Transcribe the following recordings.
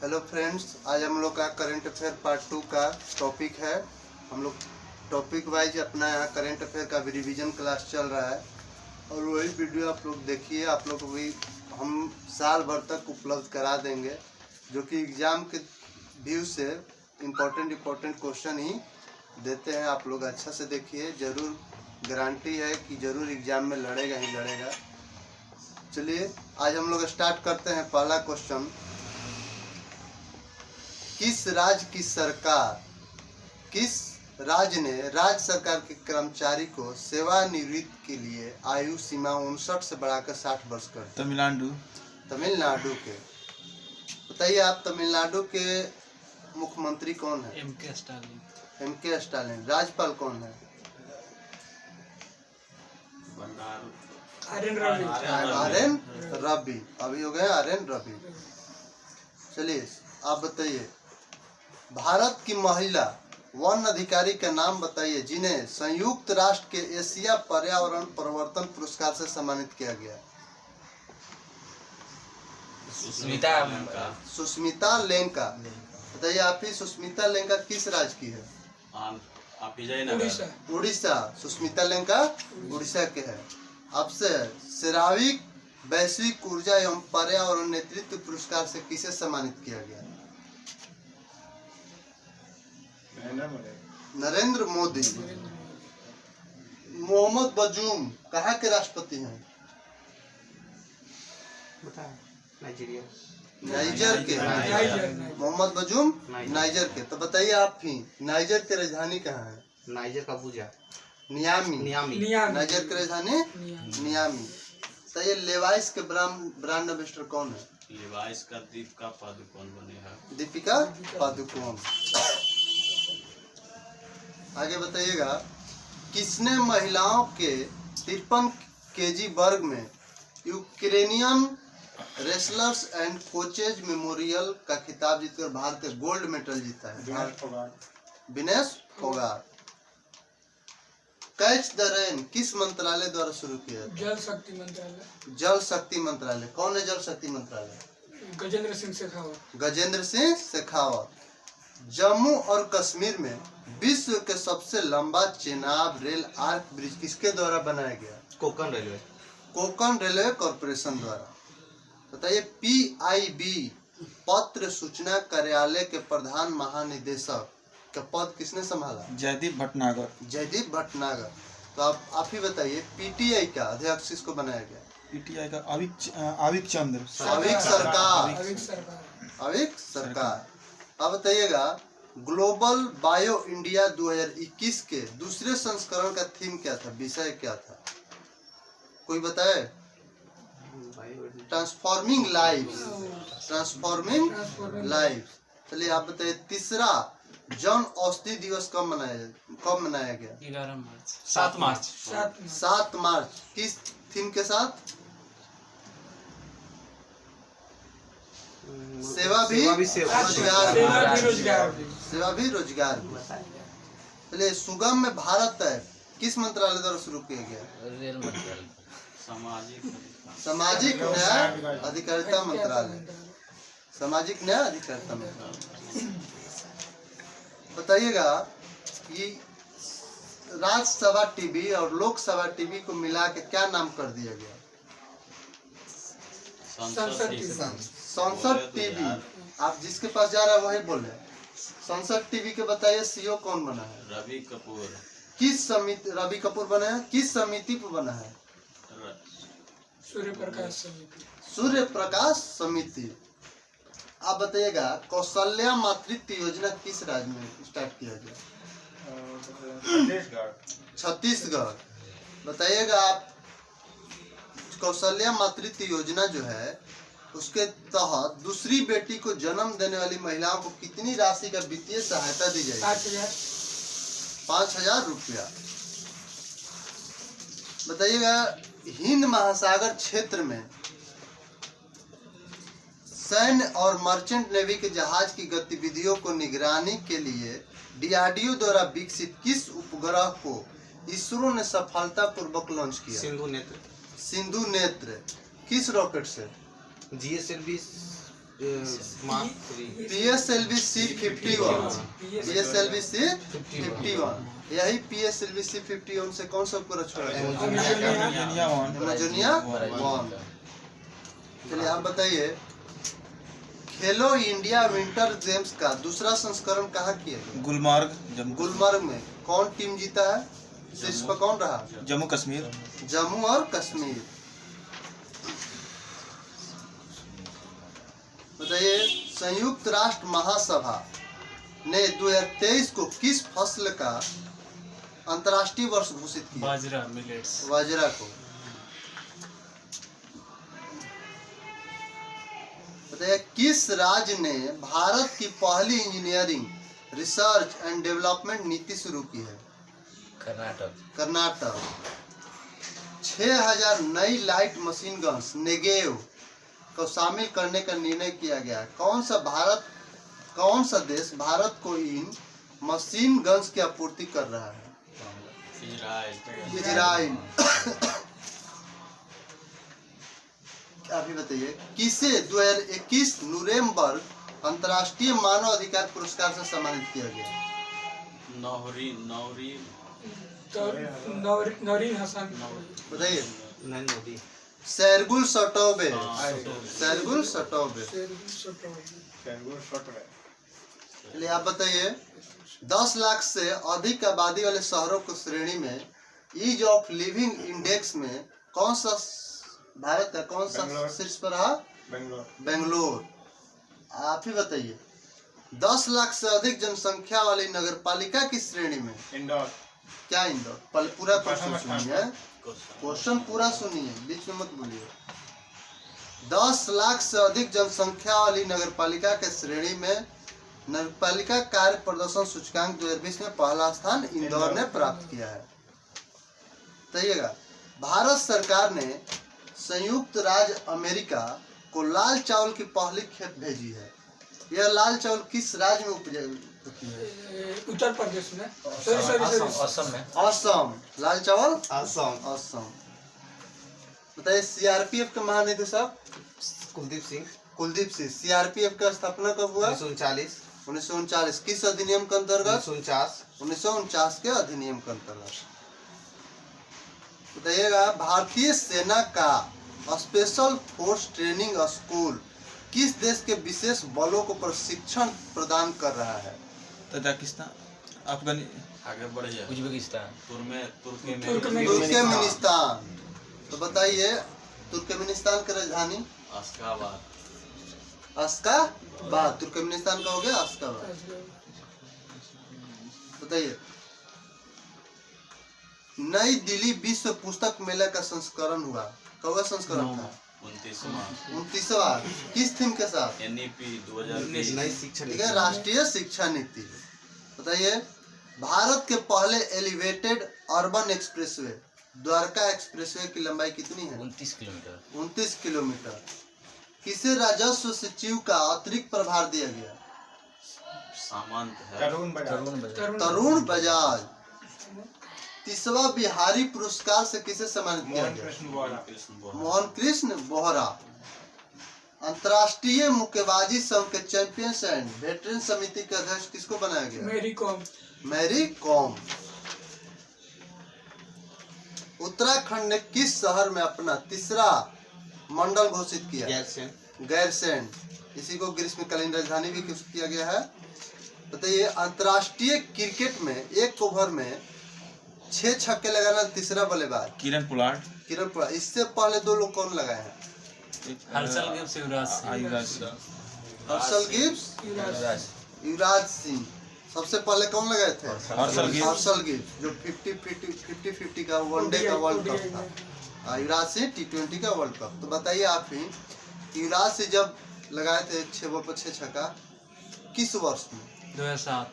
Hello friends, आज हम लोग का करंट अफेयर पार्ट 2 का टॉपिक है। हम लोग टॉपिक वाइज अपना यहाँ करंट अफेयर का भी रिवीजन क्लास चल रहा है और वही वीडियो आप लोग देखिए। आप लोग को भी हम साल भर तक उपलब्ध करा देंगे, जो कि एग्ज़ाम के व्यू से इम्पोर्टेंट क्वेश्चन ही देते हैं। आप लोग अच्छा से देखिए, ज़रूर गारंटी है कि ज़रूर एग्ज़ाम में लड़ेगा ही लड़ेगा। चलिए आज हम लोग स्टार्ट करते हैं। पहला क्वेश्चन, किस राज्य ने राज्य सरकार के कर्मचारी को सेवानिवृत्ति के लिए आयु सीमा 59 से बढ़ाकर 60 वर्ष कर दी? तमिलनाडु के। बताइए आप, तमिलनाडु के मुख्यमंत्री कौन है? एम के स्टालिन। राज्यपाल कौन है? आर.एन. रवि। अभी हो गए आर.एन. रवि। चलिए आप बताइए, भारत की महिला वन अधिकारी का नाम बताइए जिन्हें संयुक्त राष्ट्र के एशिया पर्यावरण परिवर्तन पुरस्कार से सम्मानित किया गया। सुष्मिता लेंका। बताइए आप ही, सुष्मिता लेंका किस राज्य की है? उड़ीसा। सुष्मिता लेंका उड़ीसा के है। आपसे सेरावीक वैश्विक ऊर्जा एवं पर्यावरण नेतृत्व पुरस्कार से किसे सम्मानित किया गया? नरेंद्र मोदी। मोहम्मद बजूम कहाँ के राष्ट्रपति हैं? नाइजर के। मोहम्मद बजूम नाइजर के। तो बताइए आप ही, नाइजर की राजधानी कहाँ है? नाइजर का अबूजा। नियामी। नाइजर की राजधानी नियामी। तो ये लेवाइस के ब्रांड एम्बेसडर कौन है? लेवाइस का दीपिका पादुकोण बने हैं। दीपिका पादुकोण। आगे बताइएगा, किसने महिलाओं के 53 केजी वर्ग में Ukrainian wrestlers and coaches memorial का खिताब जीतकर भारत का गोल्ड मेडल जीता है? Vinesh Phogat. Catch the rain किस मंत्रालय द्वारा शुरू किया? जल शक्ति मंत्रालय। जल शक्ति मंत्रालय। कौन है जल शक्ति मंत्रालय? गजेंद्र सिंह शेखावत। जम्मू और कश्मीर में विश्व के सबसे लंबा चेनाब रेल आर्क ब्रिज किसके द्वारा बनाया गया? कोंकण रेलवे कॉरपोरेशन द्वारा। बताइए, PIB पत्र सूचना कार्यालय के प्रधान महानिदेशक का पद किसने संभाला? जयदीप भटनागर। तो आप ही बताइए, PTI का अध्यक्ष किसको बनाया गया? PTI का अविक चंद्र। अविक सरकार। अब बताइएगा, ग्लोबल बायो इंडिया 2021 के दूसरे संस्करण का थीम क्या था, विषय क्या था? कोई बताए? Transforming life. चलिए आप बताइए, तीसरा जन औषधि दिवस कब मनाया गया? 7 मार्च। किस थीम के साथ? सेवा भी रोजगार भी। चलिए, सुगम में भारत है किस मंत्रालय द्वारा शुरू किया गया? रेल मंत्रालय। सामाजिक न्याय अधिकारिता मंत्रालय। सामाजिक न्याय अधिकारिता मंत्रालय। बताइएगा कि राज्यसभा टीवी और लोकसभा टीवी को मिला के क्या नाम कर दिया गया? संसद टीवी। आप जिसके पास जा रहे हैं वही बोल रहे हैं। संसद टीवी के बताइए, CEO कौन बना है? रवि कपूर। किस समिति? रवि कपूर बना है। किस समिति पर बना है? सूर्य प्रकाश समिति। आप बताइएगा, कौशल्या मातृत्व योजना किस राज्य में स्टार्ट किया गया? छत्तीसगढ़। बताइएगा आप, कौशल्या मातृत्व योजना जो है उसके तहत दूसरी बेटी को जन्म देने वाली महिलाओं को कितनी राशि का वित्तीय सहायता दी जाएगी? 5,000 रुपया। बताइएगा, हिंद महासागर क्षेत्र में सैन्य और मर्चेंट नेवी के जहाज की गतिविधियों को निगरानी के लिए DRDO द्वारा विकसित किस उपग्रह को इसरो ने सफलतापूर्वक लॉन्च किया? सिंधु नेत्र। किस रॉकेट से? GSLV PSLV C51, PSLV C51, यही PSLV C51 से कौन सा पूरा छोड़ा गया? अमेजोनिया 1। चलिए आप बताइए, खेलो इंडिया विंटर गेम्स का दूसरा संस्करण कहाँ किया गया? गुलमर्ग में। कौन टीम जीता है? शीर्ष पर कौन रहा? जम्मू कश्मीर। जम्मू और कश्मीर। बताइए, संयुक्त राष्ट्र महासभा ने 2023 को किस फसल का अंतर्राष्ट्रीय वर्ष घोषित किया? बाजरा, मिलेट्स। बाजरा को। बताइए, किस राज्य ने भारत की पहली इंजीनियरिंग रिसर्च एंड डेवलपमेंट नीति शुरू की है? कर्नाटक। 6000 नई लाइट मशीन गन्स नेगेव को शामिल करने का निर्णय किया गया है। कौन सा देश भारत को इन मशीन गन्स की आपूर्ति कर रहा है? इजराइल। अभी बताइए, किसे 2021 नुरेमबर्ग अंतर्राष्ट्रीय मानव अधिकार पुरस्कार से सम्मानित किया गया? नौरीन हसन। बताइए। शेरगुल सटोबे। शेरगुल सटोबे। चलिए आप बताइए, 10 लाख से अधिक आबादी वाले शहरों की श्रेणी में ईज ऑफ लिविंग इंडेक्स में कौन सा भारत का कौन सा शीर्ष पर रहा? बेंगलोर। आप ही बताइए, 10 लाख से अधिक जनसंख्या वाली नगर पालिका की श्रेणी में इंदौर। क्या इंदौर? पूरा क्वेश्चन सुनिए, क्वेश्चन पूरा सुनिए, बीच में मत बोलिए। 10 लाख से अधिक जनसंख्या वाली नगरपालिका के श्रेणी में नगरपालिका कार्य प्रदर्शन सूचकांक 2020 में पहला स्थान इंदौर ने प्राप्त किया है। बताइएगा, भारत सरकार ने संयुक्त राज्य अमेरिका को लाल चावल की पहली खेप भेजी है। यह लाल चावल किस राज्य में उपजाई होती है? उत्तर प्रदेश में। असम में। असम। लाल चावल असम। बताइए, सीआरपीएफ के महानिदेशक कुलदीप सिंह। सीआरपीएफ का स्थापना कब हुआ? 1939। किस अधिनियम के अंतर्गत? 1949 के अधिनियम के अंतर्गत। बताइएगा, भारतीय सेना का स्पेशल फोर्स ट्रेनिंग स्कूल किस देश के विशेष बलों को प्रशिक्षण प्रदान कर रहा है? तजाकिस्तान, आगे बढ़िए। उज्बेकिस्तान। तुर्कमेनिस्तान। तो बताइए, तुर्कमेनिस्तान की राजधानी? अश्गाबाद। तुर्कमेनिस्तान का हो गया अश्गाबाद। बताइए, नई दिल्ली विश्व पुस्तक मेला का संस्करण हुआ। कौन संस्करण था? 29वां। किस थीम के साथ? NEP 2020। ठीक है, राष्ट्रीय शिक्षा नीति। बताइए, भारत के पहले elevated urban expressway Dwarka expressway की लंबाई कितनी है? 29 किलोमीटर। किसे राजस्व सचिव का अतिरिक्त प्रभार दिया गया? सामंत है। तरुण बजाज। 30वां बिहारी पुरस्कार से किसे सम्मानित किया गया? मोहन कृष्ण बोहरा। अंतर्राष्ट्रीय मुक्केबाजी संघ के चैंपियंस एंड वेटरन समिति के अध्यक्ष किसको बनाया गया? Mary com. उत्तराखंड ने किस शहर में अपना तीसरा मंडल घोषित किया? गैरसैंण। इसी को ग्रीष्मकालीन राजधानी भी किया गया है। बताइए, अंतर्राष्ट्रीय क्रिकेट में एक ओवर में 6 छक्के लगाना तीसरा बल्लेबाज किरण पोलार्ड। इससे पहले 2 लोग कौन लगाए हैं? Herschelle Gibbs, Yuvraj Singh. सबसे पहले कौन लगाए थे? हर्षल गिब्स, जो 50-50 का वनडे का वर्ल्ड कप था। युवराज सिंह T20 का वर्ल्ड कप। तो बताइए आप ही, युवराज सिंह जब लगाए थे 6 ओवर पर 6 छक्का, किस वर्ष में? 2007।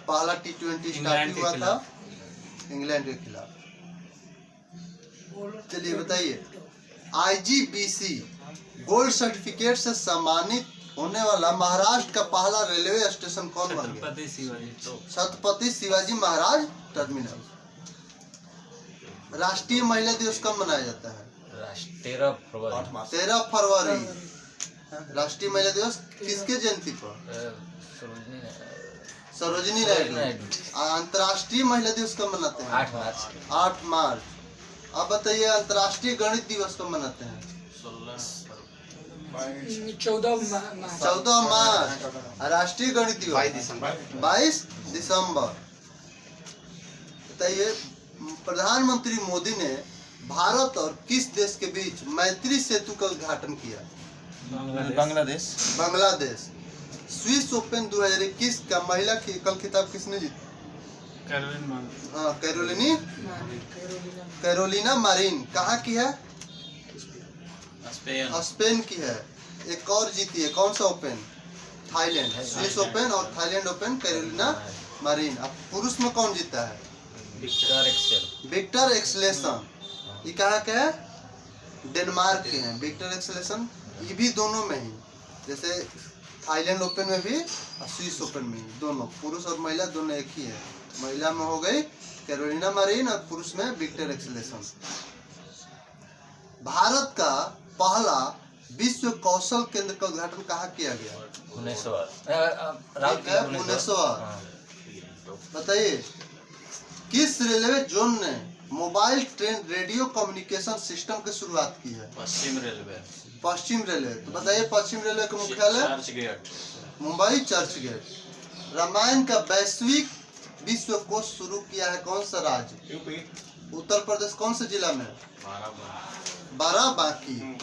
पहला T20 स्टार्ट हुआ था इंग्लैंड के खिलाफ। चलिए बताइए, IGBC गोल्ड सर्टिफिकेट से सम्मानित होने वाला महाराष्ट्र का पहला रेलवे स्टेशन कौन बन गया? छत्रपति शिवाजी महाराज टर्मिनल। राष्ट्रीय महिला दिवस कब मनाया जाता है? 13 फरवरी। 13 फरवरी। राष्ट्रीय महिला दिवस किसके जयंती पर? सरोजिनी नायडू। अंतर्राष्ट्रीय महिला दिवस कब मनाते हैं? 8 मार्च। अब बताइए अंतर्राष्ट्रीय गणित दिवस कब मनाते हैं? 14 मार्च। राष्ट्रीय गणित दिवस 22 दिसंबर। बताइए प्रधानमंत्री मोदी ने भारत और किस देश के बीच मैत्री सेतु का उद्घाटन किया? बांग्लादेश। स्विस ओपन 2021 का महिला की एकल खिताब किसने जीता? Carolina Marin. कहाँ की है? स्पेन की है। एक और जीती है, कौन सा ओपन? थाईलैंड। स्विस ओपन और थाईलैंड ओपन कैरोलिना मारिन। अब पुरुष में कौन जीता है? Victor Axelsen. ये कहाँ के है? डेनमार्क के हैं विक्टर एक्सेलेसन। ये भी दोनों में ही, जैसे थाईलैंड ओपन में भी और स्विस ओपन में ही, दोनों पुरुष और महिला दोनों एक ही है। महिला में हो गई कैरोलिना मारिन और पुरुष में विक्टर एक्सेलेसन। भारत का पहला विश्व कौशल केंद्र का उद्घाटन कहाँ किया गया? 1900। बताइए किस रेलवे जोन ने mobile train radio communication system की शुरुआत की है? पश्चिम रेलवे। तो बताइए पश्चिम रेलवे का मुख्यालय? Mumbai church gate. रामायण का वैश्विक विश्व कोश शुरू किया है कौन सा राज्य? उत्तर प्रदेश। कौन से जिला में? बाराबांकी।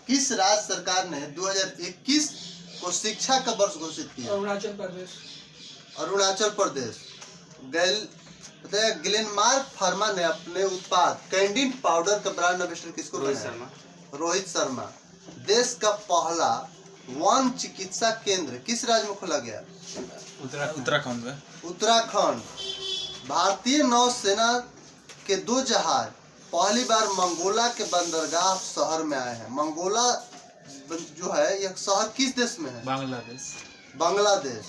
किस राज्य सरकार ने 2021 को शिक्षा का वर्ष घोषित किया? अरुणाचल प्रदेश। ग्लेनमार्क फार्मा ने अपने उत्पाद कैंडिड पाउडर का ब्रांड एम्बेसडर किसको बनाया? रोहित शर्मा। देश का पहला वन चिकित्सा केंद्र किस राज्य में खोला गया? उत्तराखंड। भारतीय नौसेना के 2 जहाज पहली बार मंगोला के बंदरगाह शहर में आए हैं। मंगोला जो है यह शहर किस देश में है? बांग्लादेश।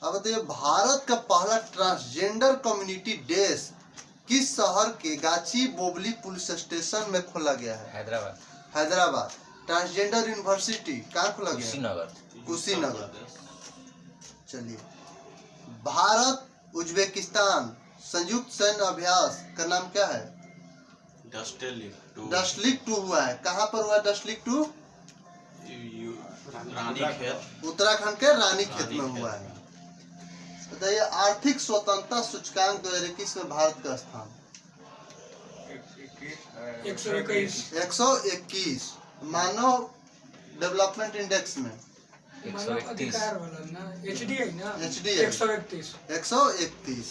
अब बताइए भारत का पहला ट्रांसजेंडर कम्युनिटी डेस्क किस शहर के गाची बोबली पुलिस स्टेशन में खोला गया है? हैदराबाद। ट्रांसजेंडर यूनिवर्सिटी कहाँ खोला गया? कुशीनगर। चलिए भारत उज्बेकिस्तान संयुक्त सैन्य अभ्यास का नाम क्या है? डस्टलिक 2 हुआ है। कहाँ पर हुआ डस्टलिक 2? उत्तराखंड के रानीखेत में हुआ है। बताइए आर्थिक स्वतंत्रता सूचकांक 2021 में भारत का स्थान? 121। मानव डेवलपमेंट इंडेक्स में? HD 131।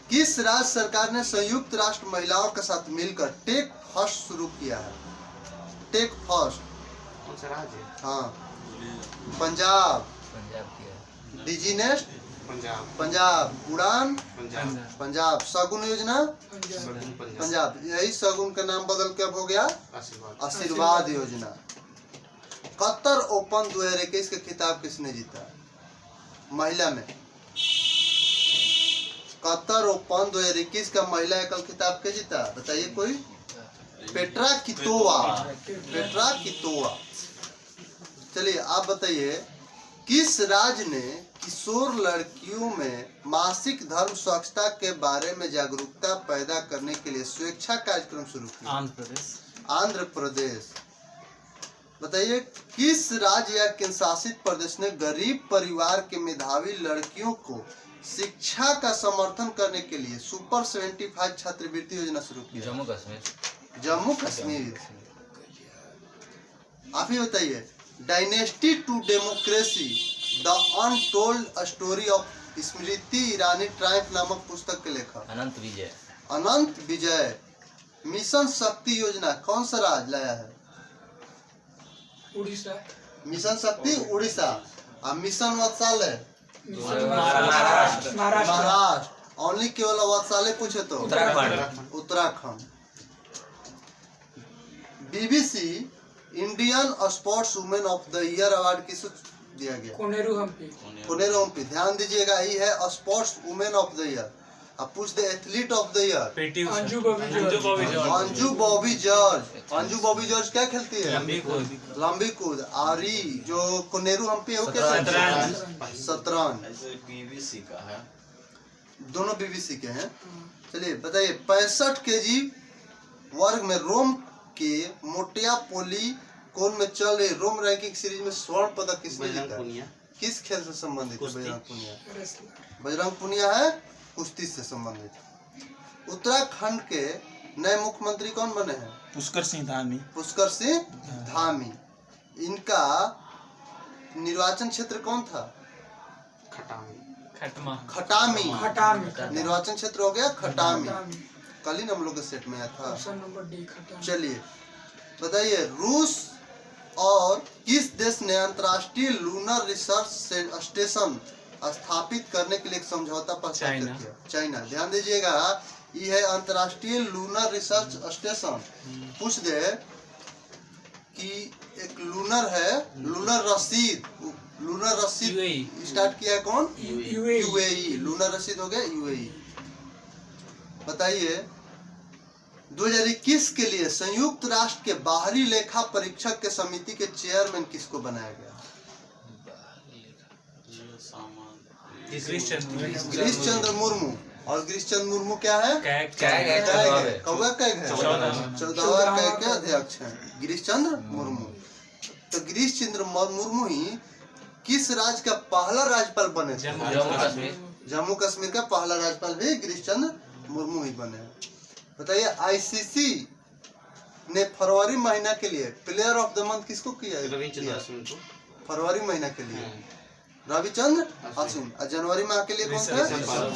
किस राज्य सरकार ने संयुक्त राष्ट्र महिलाओं के साथ मिलकर टेक फर्स्ट शुरू किया है? Take first. हाँ पंजाब। डिजीनेस्ट पंजाब। उड़ान पंजाब। शगुन योजना पंजाब। यही शगुन का नाम बदल के अब हो गया आशीर्वाद योजना। कतर ओपन 2021 का खिताब किसने जीता? महिला में कतर ओपन 2021 का महिला एकल खिताब के जीता? बताइए कोई? पेट्रा कितोवा। चलिए आप बताइए किस राज्य ने किशोर लड़कियों में मासिक धर्म स्वच्छता के बारे में जागरूकता पैदा करने के लिए स्वेच्छा कार्यक्रम शुरू किया? आंध्र प्रदेश। बताइए किस राज्य या केंद्र शासित प्रदेश ने गरीब परिवार के मेधावी लड़कियों को शिक्षा का समर्थन करने के लिए सुपर 75 छात्रवृत्ति योजना शुरू की? जम्मू कश्मीर। आप ही बताइए dynasty to democracy the untold story of Smriti Irani triumph नामक पुस्तक के लेखक? अनंत विजय। मिशन शक्ति योजना कौन सा राज्य लाया है? उड़ीसा। मिशन शक्ति उड़ीसा। और मिशन वात्सल्य महाराष्ट्र। ओनली केवल वात्सल्य पूछे तो Uttarakhand. BBC Indian sports women of the year award किसे दिया गया? कोनेरू हम्पी। ध्यान दीजिएगा, ये है sports women of the year. अब पूछ दे athlete of the year. PT Usha. Anju Bobby George. Anju Bobby George. Anju Bobby George क्या खेलती है? लंबी कूद। लंबी कूद। आरी जो कोनेरू हम्पी है वो क्या खेलती है? शतरंज। ऐसे बीबीसी का है। दोनों बीबीसी के हैं। चलिए बताइए 65 केजी वर्ग में रोम के मोटियापोली कोन में चल रही रोम रैंकिंग सीरीज में स्वर्ण पदक किसने जीता? किस खेल से संबंधित है बजरंग पुनिया? बजरंग पुनिया है कुश्ती से संबंधित। उत्तराखंड के नए मुख्यमंत्री कौन बने हैं? पुष्कर सिंह धामी। पुष्कर सिंह धामी। इनका निर्वाचन क्षेत्र कौन था? खटमा। खटामी। खटामी। निर्वाचन क्षेत्र हो गया खटामी। कल ही हम लोग के सेट में आया था। Option number D Khatami. चलिए बताइए रूस और किस देश ने अंतर्राष्ट्रीय लूनर रिसर्च स्टेशन स्थापित करने के लिए एक समझौता पर हस्ताक्षर किया? चाइना। ध्यान दीजिएगा ये है अंतर्राष्ट्रीय लूनर रिसर्च स्टेशन। पूछ दे कि एक लूनर है, लूनर रशीद स्टार्ट किया है कौन? यूएई। लूनर रशीद हो गया यूएई। बताइए 2021 के लिए संयुक्त राष्ट्र के बाहरी लेखा परीक्षक के समिति के चेयरमैन किसको बनाया गया? गिरीश चंद्र मुर्मू। और गिरीश चंद्र मुर्मू क्या है? कौवा कैग है। 14वां कैग के अध्यक्ष हैं गिरीश चंद्र मुर्मू। तो गिरीश चंद्र मुर्मू ही किस राज्य का पहला राज्यपाल बने थे? जम्मू कश्मीर का पहला राज्यपाल भी गिरीश चंद्र मुर्मू ही बने। बताइए आईसीसी ने फरवरी महीना के लिए प्लेयर ऑफ द मंथ किसको किया? फरवरी महीना के लिए रविचंद्र अश्विन। और जनवरी माह के लिए कौन था?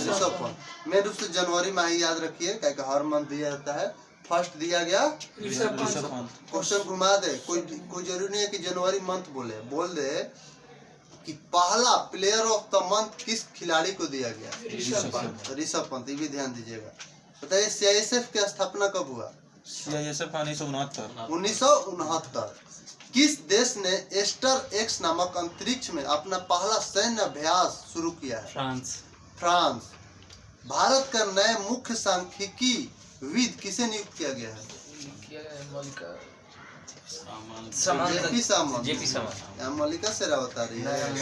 ऋषभ पंत। मेन रूप से जनवरी माह ही याद रखिए क्योंकि हर मंथ दिया जाता है। फर्स्ट दिया गया ऋषभ पंत। क्वेश्चन घुमा दे, कोई जरूरी नहीं है कि जनवरी मंथ बोल दे कि पहला प्लेयर ऑफ द मंथ किस खिलाड़ी को दिया गया? ऋषभ पंत। ये भी ध्यान दीजिएगा। बताइए सीआईएसएफ की स्थापना कब हुआ? सीआईएसएफ 1969। 1969। किस देश ने एस्टर एक्स नामक अंतरिक्ष में अपना पहला सैन्य अभ्यास शुरू किया है? फ्रांस। भारत का नया मुख्य सांख्यिकी विद किसे नियुक्त किया गया है? जेपी सामंत। मल्लिका शेरावत आ रही है।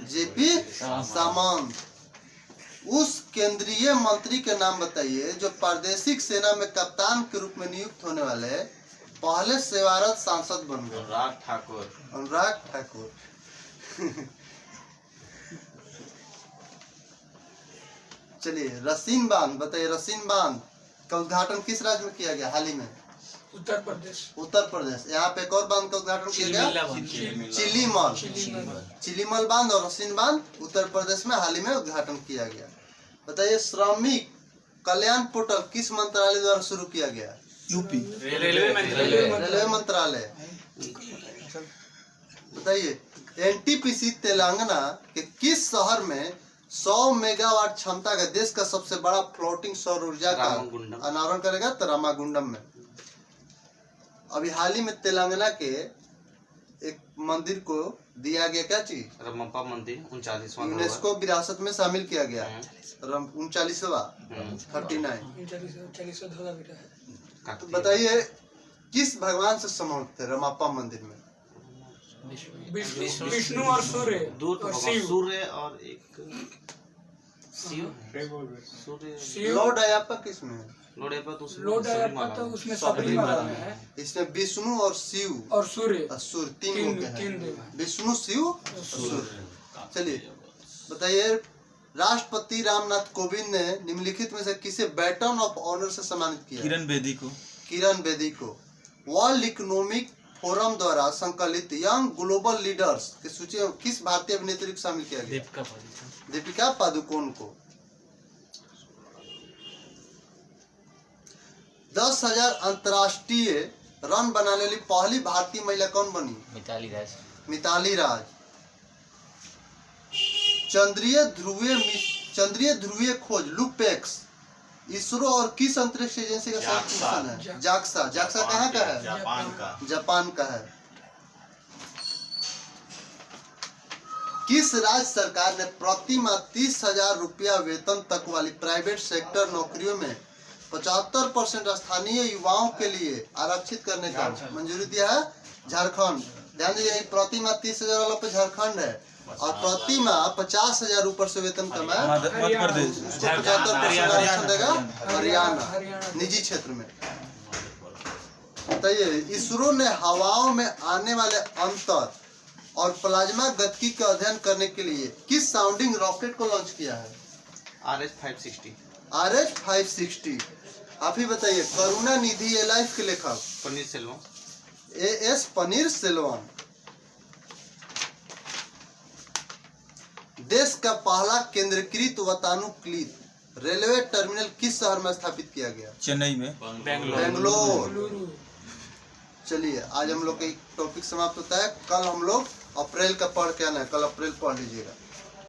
जेपी सामंत। उस केंद्रीय मंत्री के नाम बताइए जो प्रादेशिक सेना में कप्तान के रूप में नियुक्त होने वाले पहले सेवारत सांसद बन गए। अनुराग ठाकुर। चलिए रसीन बांध। बताइए रसीन बांध का उद्घाटन किस राज्य में किया गया हाल ही में? उत्तर प्रदेश। यहाँ पे एक और बांध का उद्घाटन किया गया चिलीमल बांध और रसीन बांध उत्तर प्रदेश में हाल ही में उद्घाटन किया गया। बताइए श्रमिक कल्याण पोर्टल किस मंत्रालय द्वारा शुरू किया गया? यूपी। रेलवे मंत्रालय। बताइए एनटीपीसी तेलंगाना के किस शहर में 100 मेगावाट क्षमता का देश का सबसे बड़ा फ्लोटिंग सौर ऊर्जा का अनावरण करेगा? तो रामागुंडम में। अभी हाल ही में तेलंगाना के एक मंदिर को दिया गया क्या चीज? रमप्पा मंदिर 39वां यूनेस्को विरासत में शामिल किया गया। 39वां 39। बताइए किस भगवान से संबंधित थे रमप्पा मंदिर में? विष्णु और सूर्य और एक लॉर्ड अयप्पा किसमें है? लॉर्ड अयप्पा तो उसमें सबरीमाला में है। इसमें विष्णु और शिव और सूर्य तीन विष्णु शिव और सूर्य। चलिए बताइए राष्ट्रपति रामनाथ कोविंद ने निम्नलिखित में से किसे बैटन ऑफ ऑनर से सम्मानित किया? किरण बेदी को। वर्ल्ड इकोनॉमिक फोरम द्वारा संकलित यंग ग्लोबल लीडर्स की सूची में किस भारतीय अभिनेत्री को शामिल किया गया? दीपिका पादुकोण को। 10,000 अंतर्राष्ट्रीय रन बनाने वाली पहली भारतीय महिला कौन बनी? मिताली राज। चंद्रीय ध्रुवीय खोज लुपेक्स इसरो और किस अंतरिक्ष एजेंसी का संयुक्त मिशन है? जाक्सा। कहाँ का है? जापान का है। किस राज्य सरकार ने प्रति माह 30,000 रुपया वेतन तक वाली प्राइवेट सेक्टर नौकरियों में 75% स्थानीय युवाओं के लिए आरक्षित करने का मंजूरी दिया है? झारखंड। ध्यान दीजिए, प्रति माह 30,000 वाला पे झारखंड है और प्रति माह 50,000 ऊपर से वेतन कमाए मध्य प्रदेश। उसको 75% आरक्षण देगा हरियाणा, निजी क्षेत्र में। बताइए, इसरो ने हवाओं में आने वाले अंतर और प्लाज्मा गतिकी का अध्ययन करने के लिए किस साउंडिंग रॉकेट को लॉन्च किया है? RH-560 RH-560। आप ही बताइए, करुणा निधि लाइफ के लेखक पनीर सेल्वम। AS पनीर सेल्वम। देश का पहला केंद्रीकृत वातानुकूलित रेलवे टर्मिनल किस शहर में स्थापित किया गया? चेन्नई में। बेंगलोर। चलिए, आज हम लोग का टॉपिक समाप्त होता है। कल हम लोग अप्रैल का पढ़ के आना है, कल अप्रैल पढ़ लीजिएगा।